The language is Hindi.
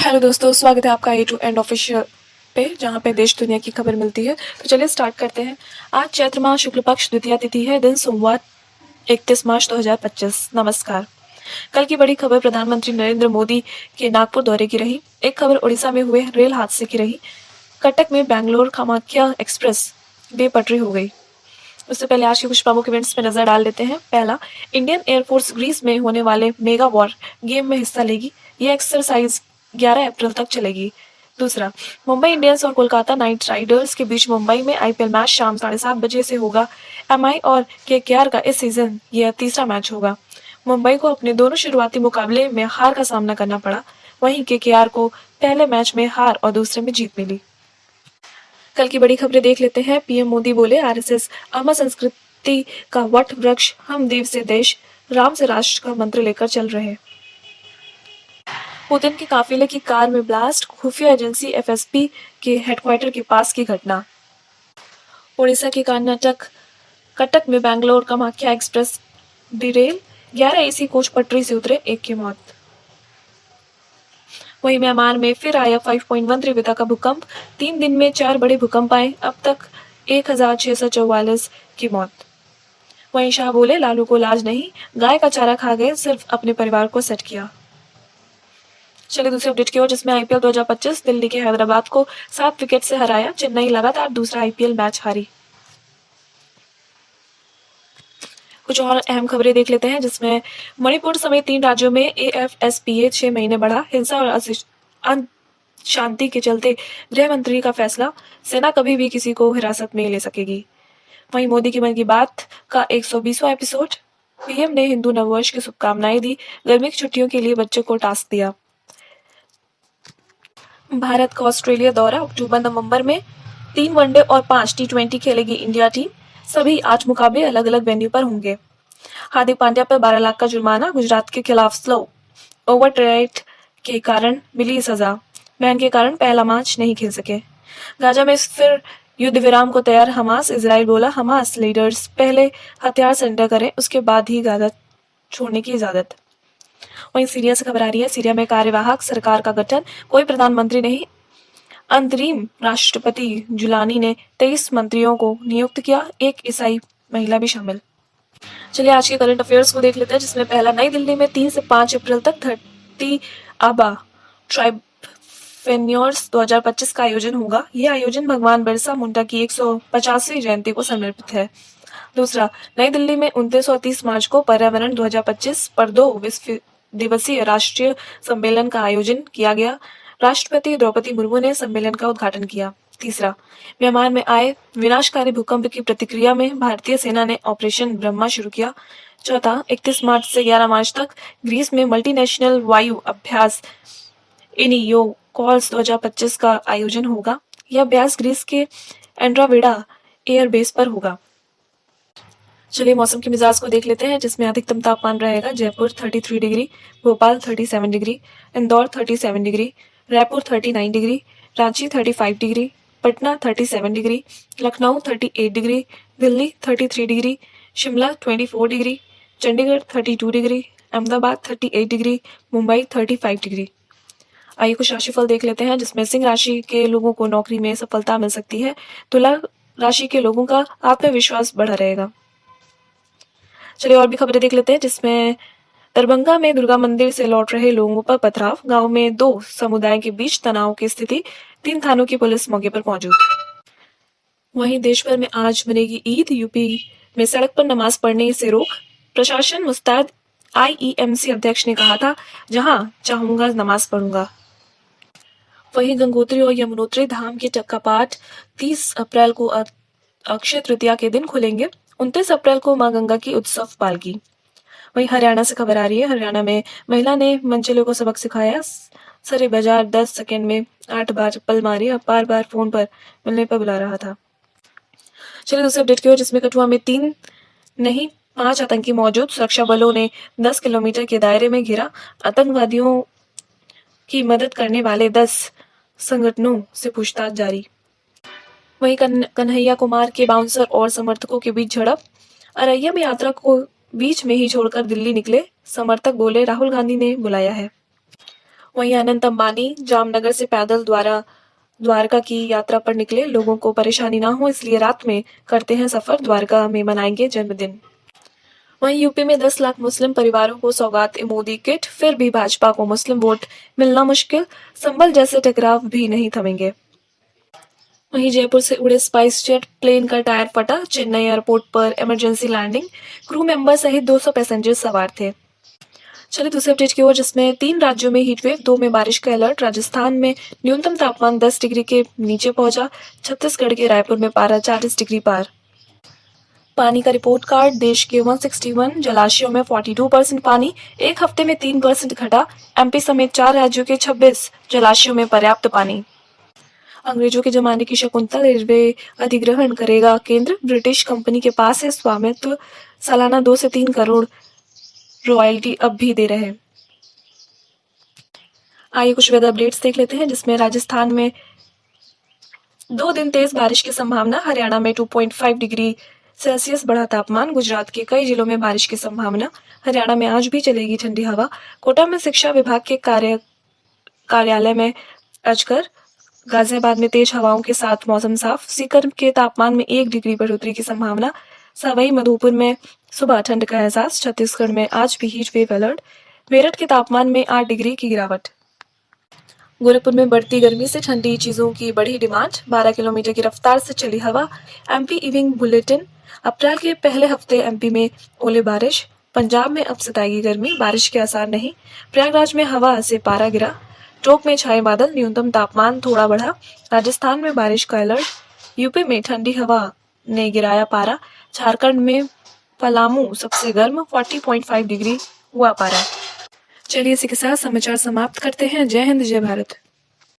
हेलो दोस्तों, स्वागत है आपका ए टू एंड ऑफिशियल पे, जहाँ पे देश दुनिया की खबर मिलती है। तो चलिए स्टार्ट करते हैं। आज चैत्र माह शुक्ल पक्ष द्वितीया तिथि है, दिन सोमवार 31 मार्च 2025। नमस्कार। कल की बड़ी खबर प्रधानमंत्री नरेंद्र मोदी के नागपुर दौरे की रही। एक खबर उड़ीसा में हुए रेल हादसे की रही। कटक में बैंगलोर कामाख्या एक्सप्रेस बेपटरी हो गई। उससे पहले आज के कुछ प्रमुख इवेंट्स पे नजर डाल लेते हैं। पहला, इंडियन एयरफोर्स ग्रीस में होने वाले मेगा वॉर गेम में हिस्सा लेगी। ये एक्सरसाइज 11 अप्रैल तक चलेगी। दूसरा, मुंबई इंडियंस और कोलकाता नाइट राइडर्स के बीच मुंबई में आईपीएल मैच शाम 7:30 बजे से होगा। एमआई और केकेआर का इस सीजन यह तीसरा मैच होगा। मुंबई को अपने दोनों शुरुआती मुकाबले में हार का सामना करना पड़ा, वहीं केकेआर को पहले मैच में हार और दूसरे में जीत मिली। कल की बड़ी खबरें देख लेते हैं। पीएम मोदी बोले, आरएसएस अमर संस्कृति का वट वृक्ष, हम देव से देश, राम से राष्ट्र का मंत्र लेकर चल रहे। पुतिन के काफिले की कार में ब्लास्ट, खुफिया एजेंसी एफएसबी के हेडक्वार्टर के पास की घटना। उड़ीसा के कर्नाटक कटक में Bangalore Kamakhya express Daryl, 11 AC coach पटरी से उतरे, एक की मौत। वहीं म्यांमार में फिर आया 5.1 तीव्रता का भूकंप। 3 दिन में 4 बड़े भूकंप आए, अब तक 1644 की मौत। वहीं शाह बोले, लालू को लाज नहीं, गाय का चारा खा गए, सिर्फ अपने परिवार को सेट किया। चलिए दूसरे अपडेट की ओर, जिसमें आईपीएल 2025 दिल्ली के हैदराबाद को 7 विकेट से हराया। चेन्नई लगातार दूसरा आईपीएल मैच हारी। कुछ और अहम खबरें देख लेते हैं, जिसमें मणिपुर समेत 3 राज्यों में एएफएसपीए 6 महीने बढ़ा। हिंसा और शांति के चलते गृह मंत्री का फैसला, सेना कभी भी किसी को हिरासत में ले सकेगी। वहीं मोदी की मन की बात का 120वां एपिसोड, पीएम ने हिंदू नववर्ष की शुभकामनाएं दी। गर्मी की छुट्टियों के लिए बच्चों को टास्क दिया। भारत का ऑस्ट्रेलिया दौरा, अक्टूबर नवंबर में 3 वनडे और 5 टी20 खेलेगी इंडिया टीम। सभी 8 मुकाबले अलग अलग वेन्यू पर होंगे। हार्दिक पांड्या पर 12 लाख का जुर्माना, गुजरात के खिलाफ स्लो ओवर ट्रेड के कारण मिली सजा। बैन के कारण पहला मैच नहीं खेल सके। गाजा में फिर युद्ध विराम को तैयार हमास, इजराइल बोला, हमास लीडर्स पहले हथियार सरेंडर करें, उसके बाद ही गाजा छोड़ने की इजाजत। वहीं सीरिया से खबर आ रही है। सीरिया में कार्यवाहक सरकार का गठन, कोई प्रधानमंत्री नहीं। अंतरिम राष्ट्रपति जुलानी ने 23 मंत्रियों को नियुक्त किया, एक ईसाई महिला भी शामिल। चलिए आज के करंट अफेयर्स को देख लेते हैं, जिसमें पहला, नई दिल्ली में 3 से 5 अप्रैल तक 30 आबा ट्राइबफेन्योर्स 2025 का आयोजन होगा। यह आयोजन भगवान बिरसा मुंडा की 150वीं जयंती को समर्पित है। दूसरा, नई दिल्ली में 29 और 30 मार्च को पर्यावरण 2025 पर 2 विश्व दिवसीय राष्ट्रीय सम्मेलन का आयोजन किया गया। राष्ट्रपति द्रौपदी मुर्मू ने सम्मेलन का उद्घाटन किया। तीसरा, म्यांमार में आए विनाशकारी भूकंप की प्रतिक्रिया में भारतीय सेना ने ऑपरेशन ब्रह्मा शुरू किया। चौथा, 31 मार्च से 11 मार्च तक ग्रीस में मल्टीनेशनल वायु अभ्यास इनियो कॉल्स 2025 का आयोजन होगा। यह अभ्यास ग्रीस के एंड्रावेडा एयरबेस पर होगा। चलिए मौसम के मिजाज को देख लेते हैं, जिसमें अधिकतम तापमान रहेगा Jaipur 33 degree, Bhopal 37 degree, Indore 37 degree, Raipur 39 degree, Ranchi 35 degree, Patna 37 degree, Lucknow 38 degree, Delhi 33 degree, Shimla 24 degree, Chandigarh 32 degree, Ahmedabad 38 degree, Mumbai 35 degree. आइए कुछ राशिफल देख लेते हैं, जिसमें सिंह राशि के लोगों को नौकरी में सफलता मिल सकती है। तुला राशि के लोगों का आत्मविश्वास बढ़ा रहेगा। चलिए और भी खबरें देख लेते हैं, जिसमें दरभंगा में दुर्गा मंदिर से लौट रहे लोगों पर पथराव, गांव में 2 समुदाय के बीच तनाव की स्थिति, 3 थानों की पुलिस मौके पर मौजूद। वहीं देश भर में आज मनेगी ईद, यूपी में सड़क पर नमाज पढ़ने से रोक, प्रशासन मुस्तैद। आईईएमसी अध्यक्ष ने कहा था, जहां चाहूंगा नमाज पढ़ूंगा। वहीं गंगोत्री और यमुनोत्री धाम के कपाट 30 अप्रैल को अक्षय तृतीया के दिन खुलेंगे। 29 अप्रैल को मां गंगा की उत्सव पालकी। वहीं हरियाणा से खबर आ रही है। हरियाणा में महिला ने मनचले को सबक सिखाया, सरे बाजार 10 सेकंड में 8 बार चप्पल मारी, अब बार फोन पर मिलने पर बुला रहा था। चलिए दूसरे अपडेट की ओर, जिसमें कठुआ में 3 नहीं 5 आतंकी मौजूद, सुरक्षा बलों ने 10 किलोमीटर के दायरे में घेरा। आतंकवादियों की मदद करने वाले 10 संगठनों से पूछताछ जारी। वहीं कन्हैया कुमार के बाउंसर और समर्थकों के बीच झड़प, अररिया में यात्रा को बीच में ही छोड़कर दिल्ली निकले समर्थक, बोले राहुल गांधी ने बुलाया है। वहीं अनंत अंबानी जामनगर से पैदल द्वारका की यात्रा पर निकले। लोगों को परेशानी ना हो इसलिए रात में करते हैं सफर, द्वारका में मनाएंगे जन्मदिन। वहीं यूपी में 10 लाख मुस्लिम परिवारों को सौगात मोदी किट, फिर भी भाजपा को मुस्लिम वोट मिलना मुश्किल, संभल जैसे टकराव भी नहीं थमेंगे। वहीं जयपुर से उड़े स्पाइस जेट प्लेन का टायर फटा, चेन्नई एयरपोर्ट पर इमरजेंसी लैंडिंग, क्रू मेंबर सहित 200 पैसेंजर सवार थे। चलिए दूसरे अपडेट की ओर, जिसमें 3 राज्यों में हीटवेव, 2 में बारिश का अलर्ट। राजस्थान में न्यूनतम तापमान 10 डिग्री के नीचे पहुंचा, छत्तीसगढ़ के रायपुर में पारा 40 डिग्री पार। पानी का रिपोर्ट कार्ड, देश के 161 जलाशयों में 42% पानी, एक हफ्ते में 3% घटा। एमपी समेत 4 राज्यों के 26 जलाशयों में पर्याप्त पानी। अंग्रेजों के जमाने की शकुंतल रेलवे अधिग्रहण करेगा केंद्र, ब्रिटिश कंपनी के पास है स्वामित्व, सालाना 2 से 3 करोड़ रॉयल्टी अब भी दे रहे हैं। आइए कुछ वेदर अपडेट्स देख लेते हैं, जिसमें राजस्थान में 2 दिन तेज बारिश की संभावना, हरियाणा में 2.5 डिग्री सेल्सियस बढ़ा तापमान, गुजरात के कई जिलों में बारिश की संभावना, हरियाणा में आज भी चलेगी ठंडी हवा। कोटा में शिक्षा विभाग के कार्यालय में अजगर, गाजियाबाद में तेज हवाओं के साथ मौसम साफ, सीकर के तापमान में 1 डिग्री बढ़ोतरी की संभावना, सवाई माधोपुर में सुबह ठंड का एहसास, छत्तीसगढ़ में आज भी हीट वेव अलर्ट, मेरठ के तापमान में 8 डिग्री की गिरावट। गोरखपुर में बढ़ती गर्मी से ठंडी चीजों की बढ़ी डिमांड, 12 किलोमीटर की रफ्तार से चली हवा। एमपी इविंग बुलेटिन, अप्रैल के पहले हफ्ते एमपी में ओले बारिश, पंजाब में अब सताएगी गर्मी, बारिश के आसार नहीं। प्रयागराज में हवा से पारा गिरा, टोंक में छाए बादल, न्यूनतम तापमान थोड़ा बढ़ा। राजस्थान में बारिश का अलर्ट, यूपी में ठंडी हवा ने गिराया पारा, झारखंड में पलामू सबसे गर्म, 40.5 डिग्री हुआ पारा। चलिए इसी के साथ समाचार समाप्त करते हैं। जय हिंद, जय भारत।